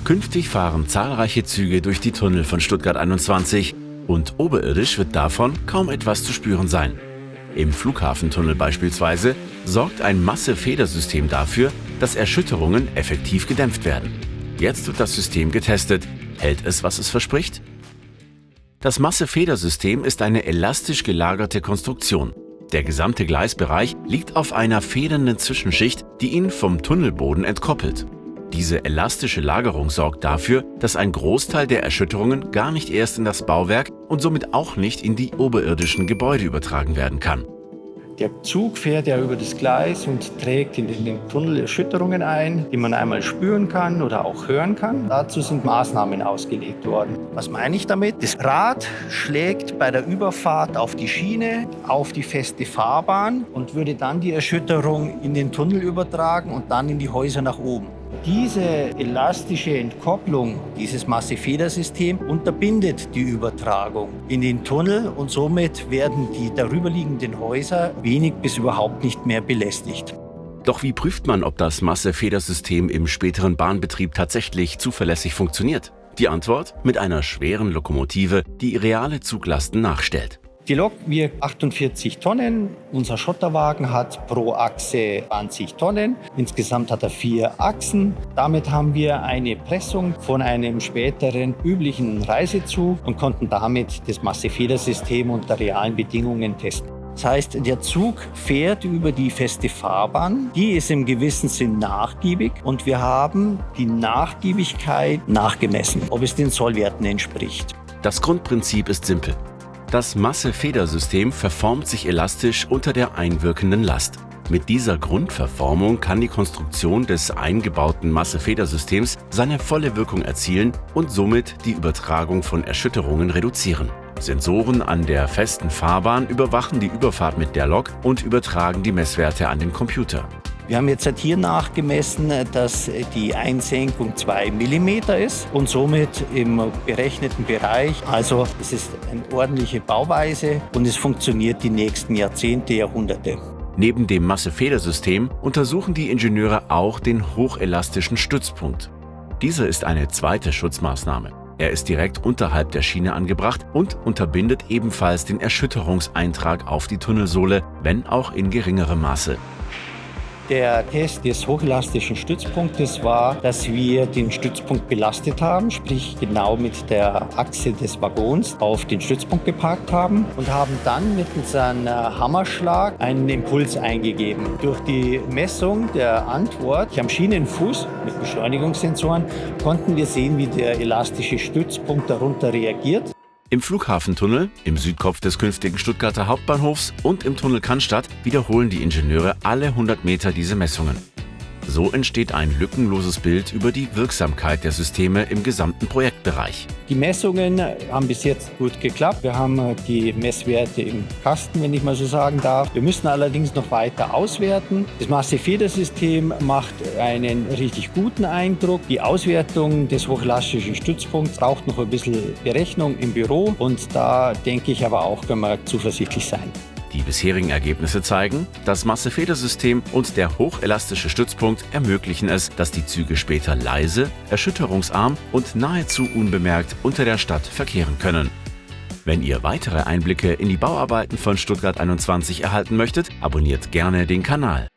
Künftig fahren zahlreiche Züge durch die Tunnel von Stuttgart 21 und oberirdisch wird davon kaum etwas zu spüren sein. Im Flughafentunnel beispielsweise sorgt ein Masse-Federsystem dafür, dass Erschütterungen effektiv gedämpft werden. Jetzt wird das System getestet. Hält es, was es verspricht? Das Masse-Federsystem ist eine elastisch gelagerte Konstruktion. Der gesamte Gleisbereich liegt auf einer federnden Zwischenschicht, die ihn vom Tunnelboden entkoppelt. Diese elastische Lagerung sorgt dafür, dass ein Großteil der Erschütterungen gar nicht erst in das Bauwerk und somit auch nicht in die oberirdischen Gebäude übertragen werden kann. Der Zug fährt ja über das Gleis und trägt in den Tunnel Erschütterungen ein, die man einmal spüren kann oder auch hören kann. Dazu sind Maßnahmen ausgelegt worden. Was meine ich damit? Das Rad schlägt bei der Überfahrt auf die Schiene, auf die feste Fahrbahn und würde dann die Erschütterung in den Tunnel übertragen und dann in die Häuser nach oben. Diese elastische Entkopplung, dieses Masse-Federsystem unterbindet die Übertragung in den Tunnel und somit werden die darüberliegenden Häuser wenig bis überhaupt nicht mehr belästigt. Doch wie prüft man, ob das Masse-Federsystem im späteren Bahnbetrieb tatsächlich zuverlässig funktioniert? Die Antwort: mit einer schweren Lokomotive, die reale Zuglasten nachstellt. Die Lok wiegt 48 Tonnen. Unser Schotterwagen hat pro Achse 20 Tonnen. Insgesamt hat er 4 Achsen. Damit haben wir eine Pressung von einem späteren üblichen Reisezug und konnten damit das Masse-Federsystem unter realen Bedingungen testen. Das heißt, der Zug fährt über die feste Fahrbahn. Die ist im gewissen Sinn nachgiebig und wir haben die Nachgiebigkeit nachgemessen, ob es den Sollwerten entspricht. Das Grundprinzip ist simpel. Das Masse-Federsystem verformt sich elastisch unter der einwirkenden Last. Mit dieser Grundverformung kann die Konstruktion des eingebauten Masse-Federsystems seine volle Wirkung erzielen und somit die Übertragung von Erschütterungen reduzieren. Sensoren an der festen Fahrbahn überwachen die Überfahrt mit der Lok und übertragen die Messwerte an den Computer. Wir haben jetzt hier nachgemessen, dass die Einsenkung 2 mm ist und somit im berechneten Bereich. Also es ist eine ordentliche Bauweise und es funktioniert die nächsten Jahrzehnte, Jahrhunderte. Neben dem Masse-Federsystem untersuchen die Ingenieure auch den hochelastischen Stützpunkt. Dieser ist eine zweite Schutzmaßnahme. Er ist direkt unterhalb der Schiene angebracht und unterbindet ebenfalls den Erschütterungseintrag auf die Tunnelsohle, wenn auch in geringerem Maße. Der Test des hochelastischen Stützpunktes war, dass wir den Stützpunkt belastet haben, sprich genau mit der Achse des Waggons auf den Stützpunkt geparkt haben und haben dann mittels einem Hammerschlag einen Impuls eingegeben. Durch die Messung der Antwort am Schienenfuß mit Beschleunigungssensoren konnten wir sehen, wie der elastische Stützpunkt darunter reagiert. Im Flughafentunnel, im Südkopf des künftigen Stuttgarter Hauptbahnhofs und im Tunnel Cannstatt wiederholen die Ingenieure alle 100 Meter diese Messungen. So entsteht ein lückenloses Bild über die Wirksamkeit der Systeme im gesamten Projektbereich. Die Messungen haben bis jetzt gut geklappt. Wir haben die Messwerte im Kasten, wenn ich mal so sagen darf. Wir müssen allerdings noch weiter auswerten. Das Masse-Federsystem macht einen richtig guten Eindruck. Die Auswertung des hochelastischen Stützpunkts braucht noch ein bisschen Berechnung im Büro. Und da denke ich aber auch, können wir zuversichtlich sein. Die bisherigen Ergebnisse zeigen, das Masse-Federsystem und der hochelastische Stützpunkt ermöglichen es, dass die Züge später leise, erschütterungsarm und nahezu unbemerkt unter der Stadt verkehren können. Wenn ihr weitere Einblicke in die Bauarbeiten von Stuttgart 21 erhalten möchtet, abonniert gerne den Kanal.